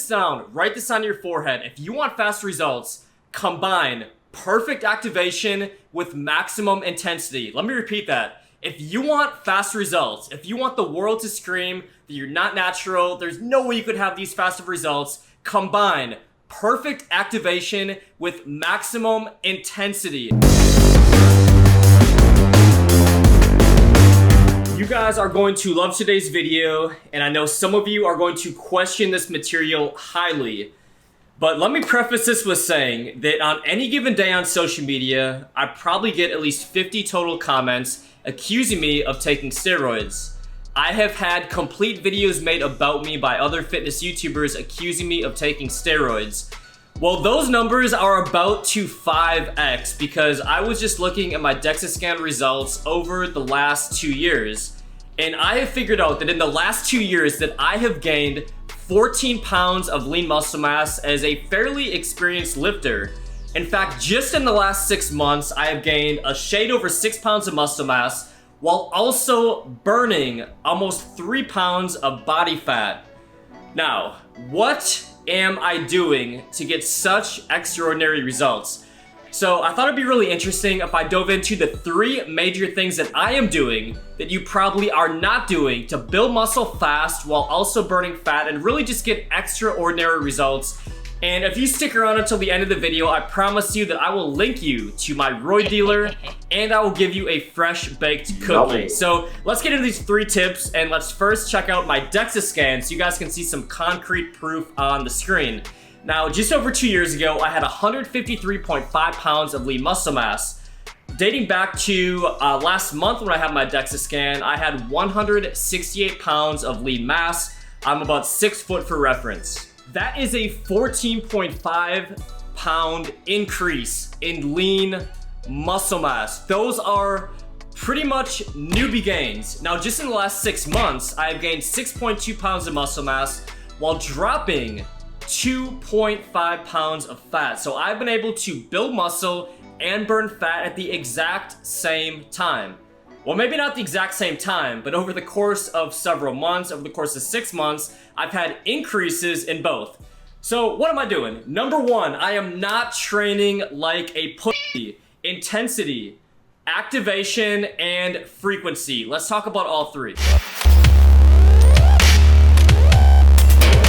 this down, write this on your forehead. If you want fast results, combine perfect activation with maximum intensity. Let me repeat that. If you want fast results, if you want the world to scream that you're not natural, there's no way you could have these fast results, combine perfect activation with maximum intensity. You guys are going to love today's video, and I know some of you are going to question this material highly. But let me preface this with saying that on any given day on social media, I probably get at least 50 total comments accusing me of taking steroids. I have had complete videos made about me by other fitness YouTubers accusing me of taking steroids. Well, those numbers are about to 5x because I was just looking at my DEXA scan results over the last 2 years. And I have figured out that in the last 2 years that I have gained 14 pounds of lean muscle mass as a fairly experienced lifter. In fact, just in the last 6 months, I have gained a shade over 6 pounds of muscle mass while also burning almost 3 pounds of body fat. Now, what am I doing to get such extraordinary results? So I thought it'd be really interesting if I dove into the 3 major things that I am doing that you probably are not doing to build muscle fast while also burning fat and really just get extraordinary results. And if you stick around until the end of the video, I promise you that I will link you to my roid dealer and I will give you a fresh baked cookie. So let's get into these 3 tips, and let's first check out my DEXA scan so you guys can see some concrete proof on the screen. Now, just over 2 years ago, I had 153.5 pounds of lean muscle mass. Dating back to last month when I had my DEXA scan, I had 168 pounds of lean mass. I'm about 6 foot for reference. That is a 14.5 pound increase in lean muscle mass. Those are pretty much newbie gains. Now, just in the last 6 months, I have gained 6.2 pounds of muscle mass while dropping 2.5 pounds of fat. So I've been able to build muscle and burn fat at the exact same time. Well, maybe not the exact same time, but over the course of several months, over the course of 6 months, I've had increases in both. So what am I doing? Number 1, I am not training like a pussy. Intensity, activation, and frequency. Let's talk about all 3.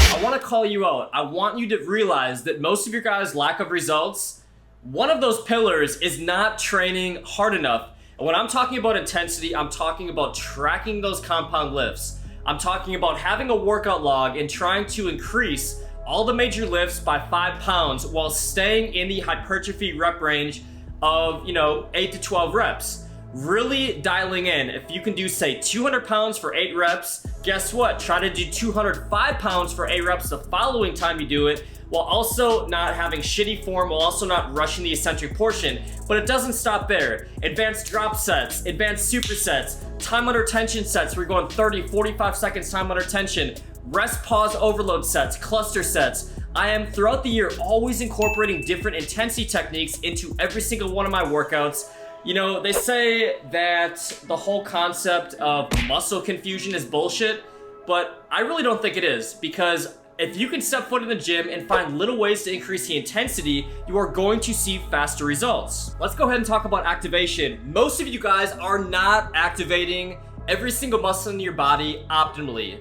I want to call you out. I want you to realize that most of your guys' lack of results, one of those pillars is not training hard enough. And when I'm talking about intensity, I'm talking about tracking those compound lifts. I'm talking about having a workout log and trying to increase all the major lifts by 5 pounds while staying in the hypertrophy rep range of, 8 to 12 reps. Really dialing in. If you can do, say, 200 pounds for 8 reps, guess what? Try to do 205 pounds for 8 reps the following time you do it, while also not having shitty form, while also not rushing the eccentric portion. But it doesn't stop there. Advanced drop sets, advanced supersets, time under tension sets where you're going 30, 45 seconds time under tension, rest pause overload sets, cluster sets. I am throughout the year always incorporating different intensity techniques into every single one of my workouts. They say that the whole concept of muscle confusion is bullshit, but I really don't think it is, because if you can step foot in the gym and find little ways to increase the intensity, you are going to see faster results. Let's go ahead and talk about activation. Most of you guys are not activating every single muscle in your body optimally.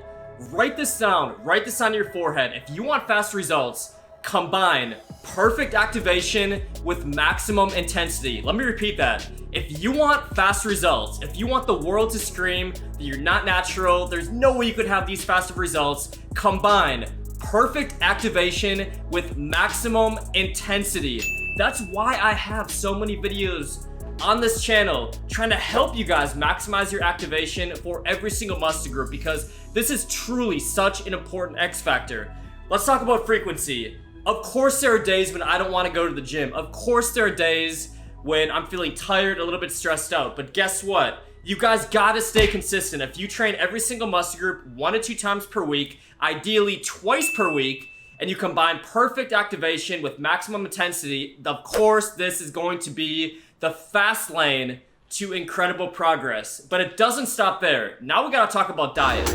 Write this down, write this on your forehead. If you want fast results, combine perfect activation with maximum intensity. Let me repeat that. If you want fast results, if you want the world to scream that you're not natural, there's no way you could have these fast results, combine perfect activation with maximum intensity. That's why I have so many videos on this channel trying to help you guys maximize your activation for every single muscle group, because this is truly such an important X factor. Let's talk about frequency. Of course there are days when I don't want to go to the gym. Of course there are days when I'm feeling tired, a little bit stressed out. But guess what? You guys gotta stay consistent. If you train every single muscle group 1 to 2 times per week, ideally twice per week, and you combine perfect activation with maximum intensity, of course this is going to be the fast lane to incredible progress. But it doesn't stop there. Now we gotta talk about diet.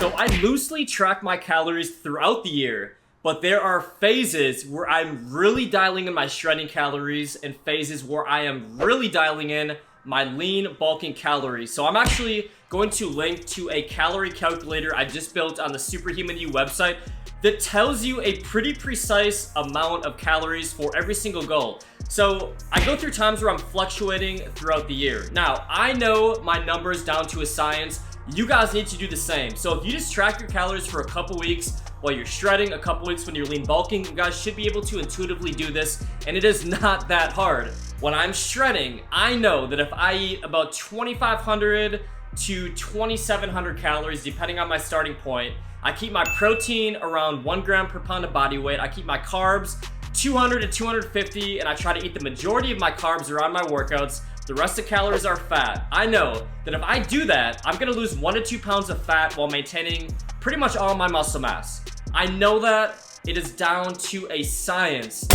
So I loosely track my calories throughout the year, but there are phases where I'm really dialing in my shredding calories and phases where I am really dialing in my lean bulking calories. So I'm actually going to link to a calorie calculator I just built on the Superhuman website that tells you a pretty precise amount of calories for every single goal. So I go through times where I'm fluctuating throughout the year. Now, I know my numbers down to a science. You guys need to do the same. So if you just track your calories for a couple weeks while you're shredding, a couple weeks when you're lean bulking, you guys should be able to intuitively do this, and it is not that hard. When I'm shredding, I know that if I eat about 2,500 to 2,700 calories, depending on my starting point, I keep my protein around 1 gram per pound of body weight, I keep my carbs 200 to 250, and I try to eat the majority of my carbs around my workouts. The rest of the calories are fat. I know that if I do that, I'm gonna lose 1 to 2 pounds of fat while maintaining pretty much all my muscle mass. I know that. It is down to a science.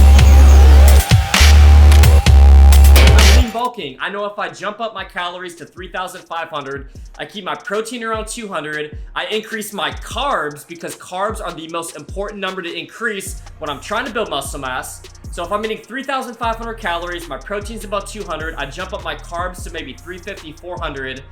Lean bulking, I know if I jump up my calories to 3,500, I keep my protein around 200, I increase my carbs because carbs are the most important number to increase when I'm trying to build muscle mass. So if I'm eating 3,500 calories, my protein's about 200, I jump up my carbs to maybe 350, 400.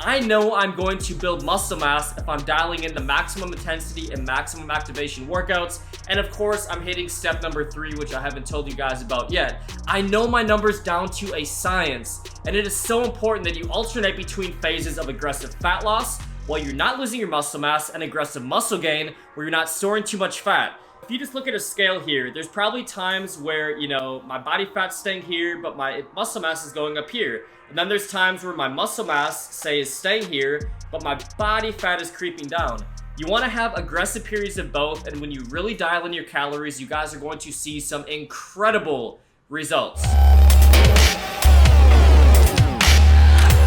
I know I'm going to build muscle mass if I'm dialing in the maximum intensity and maximum activation workouts. And of course, I'm hitting step number 3, which I haven't told you guys about yet. I know my numbers down to a science, and it is so important that you alternate between phases of aggressive fat loss while you're not losing your muscle mass and aggressive muscle gain where you're not storing too much fat. If you just look at a scale here, there's probably times where, you know, my body fat's staying here, but my muscle mass is going up here. And then there's times where my muscle mass, say, is staying here, but my body fat is creeping down. You want to have aggressive periods of both, and when you really dial in your calories, you guys are going to see some incredible results.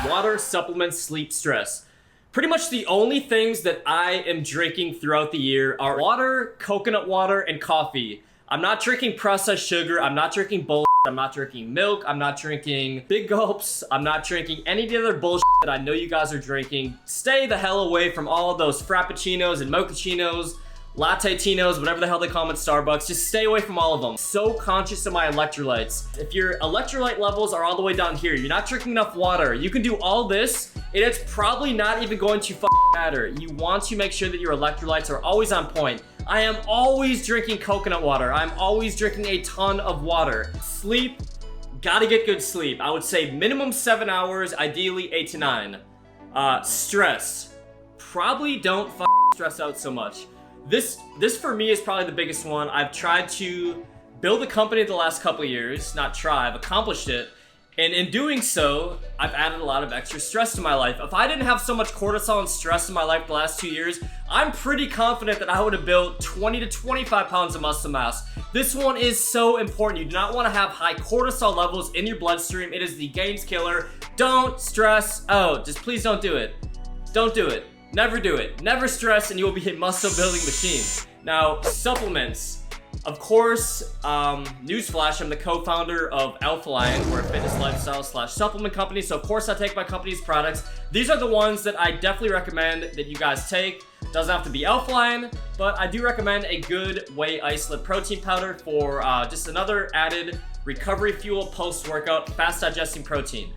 Water, supplements, sleep, stress. Pretty much the only things that I am drinking throughout the year are water, coconut water, and coffee. I'm not drinking processed sugar. I'm not drinking bullshit. I'm not drinking milk. I'm not drinking big gulps. I'm not drinking any of the other bullshit that I know you guys are drinking. Stay the hell away from all of those frappuccinos and mochachinos, latte-tinos, whatever the hell they call them at Starbucks. Just stay away from all of them. So conscious of my electrolytes. If your electrolyte levels are all the way down here, you're not drinking enough water, you can do all this, and it's probably not even going to matter. You want to make sure that your electrolytes are always on point. I am always drinking coconut water. I'm always drinking a ton of water. Sleep, gotta get good sleep. I would say minimum 7 hours, ideally 8 to 9. Stress, probably don't stress out so much. This for me is probably the biggest one. I've tried to build a company the last couple of years. Not try, I've accomplished it. And in doing so, I've added a lot of extra stress to my life. If I didn't have so much cortisol and stress in my life the last 2 years, I'm pretty confident that I would have built 20 to 25 pounds of muscle mass. This one is so important. You do not want to have high cortisol levels in your bloodstream. It is the gains killer. Don't stress out. Just please don't do it. Don't do it. Never do it. Never stress and you will be a muscle building machine. Now, supplements. Of course, newsflash, I'm the co-founder of Alpha Lion. We're a fitness lifestyle / supplement company. So of course I take my company's products. These are the ones that I definitely recommend that you guys take. Doesn't have to be Alpha Lion, but I do recommend a good whey isolate protein powder for just another added recovery fuel post-workout, fast digesting protein.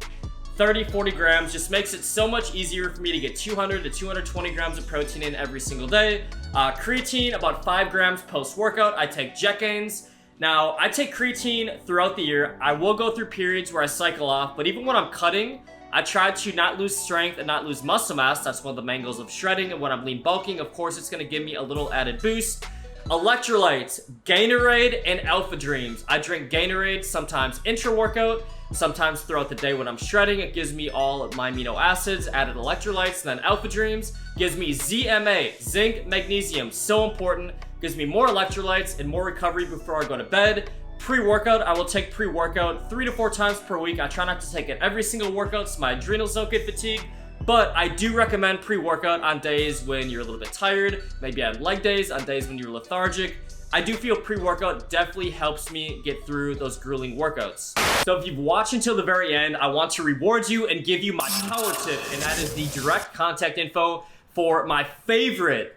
30-40 grams just makes it so much easier for me to get 200 to 220 grams of protein in every single day. Creatine, about 5 grams post-workout. I take jet gains. Now, I take creatine throughout the year. I will go through periods where I cycle off, but even when I'm cutting, I try to not lose strength and not lose muscle mass. That's one of the main goals of shredding. And when I'm lean bulking, of course, it's going to give me a little added boost. Electrolytes, Gatorade, and Alpha Dreams. I drink Gatorade sometimes intra-workout, sometimes throughout the day when I'm shredding. It gives me all of my amino acids, added electrolytes. And then Alpha Dreams gives me ZMA, zinc, magnesium, so important. Gives me more electrolytes and more recovery before I go to bed. Pre-workout, I will take pre-workout 3 to 4 times per week. I try not to take it every single workout so my adrenals don't get fatigued. But I do recommend pre-workout on days when you're a little bit tired, maybe on leg days, on days when you're lethargic. I do feel pre-workout definitely helps me get through those grueling workouts. So if you've watched until the very end, I want to reward you and give you my power tip, and that is the direct contact info for my favorite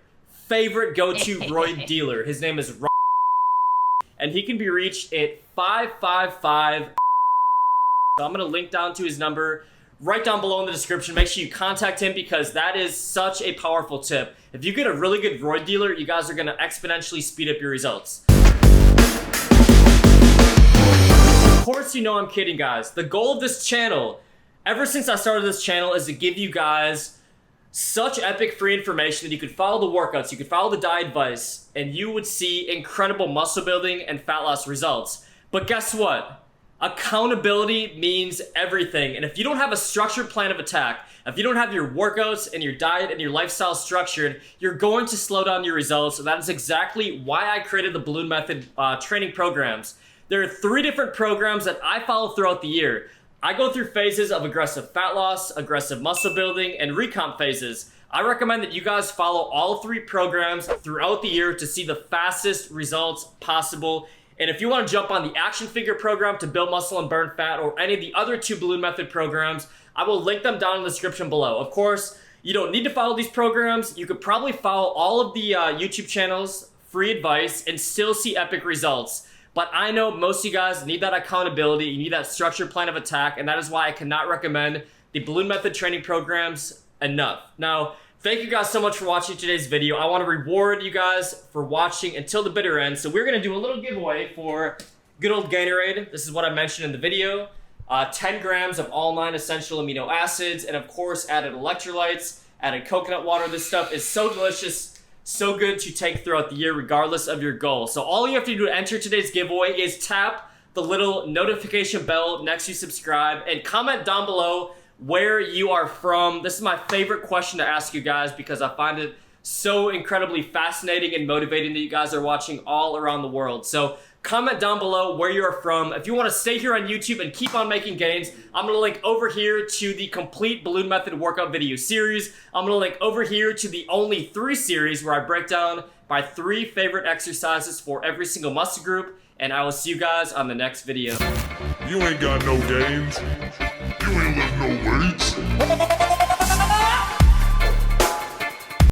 go-to roid dealer. His name is and he can be reached at 555. So I'm gonna link down to his number right down below in the description. Make sure you contact him because that is such a powerful tip. If you get a really good roid dealer, you guys are gonna exponentially speed up your results. Of course you know I'm kidding, guys. The goal of this channel, ever since I started this channel, is to give you guys such epic free information that you could follow the workouts, you could follow the diet advice, and you would see incredible muscle building and fat loss results. But guess what? Accountability means everything. And if you don't have a structured plan of attack, if you don't have your workouts and your diet and your lifestyle structured, you're going to slow down your results. And that is exactly why I created the Balloon Method training programs. There are 3 different programs that I follow throughout the year. I go through phases of aggressive fat loss, aggressive muscle building, and recomp phases. I recommend that you guys follow all 3 programs throughout the year to see the fastest results possible. And if you want to jump on the action figure program to build muscle and burn fat, or any of the other 2 Balloon Method programs, I will link them down in the description below. Of course, you don't need to follow these programs. You could probably follow all of the YouTube channels, free advice, and still see epic results. But I know most of you guys need that accountability, you need that structured plan of attack, and that is why I cannot recommend the Balloon Method training programs enough. Now, thank you guys so much for watching today's video. I want to reward you guys for watching until the bitter end. So we're going to do a little giveaway for good old Gatorade. This is what I mentioned in the video. 10 grams of all 9 essential amino acids, and of course added electrolytes, added coconut water. This stuff is so delicious, so good to take throughout the year regardless of your goal. So all you have to do to enter today's giveaway is tap the little notification bell next to subscribe and comment down below where you are from. This is my favorite question to ask you guys because I find it so incredibly fascinating and motivating that you guys are watching all around the world. So comment down below where you're from. If you want to stay here on YouTube and keep on making gains, I'm going to link over here to the complete Balloon Method workout video series. I'm going to link over here to the only 3 series where I break down my 3 favorite exercises for every single muscle group. And I will see you guys on the next video. You ain't got no gains. You ain't lift no weights.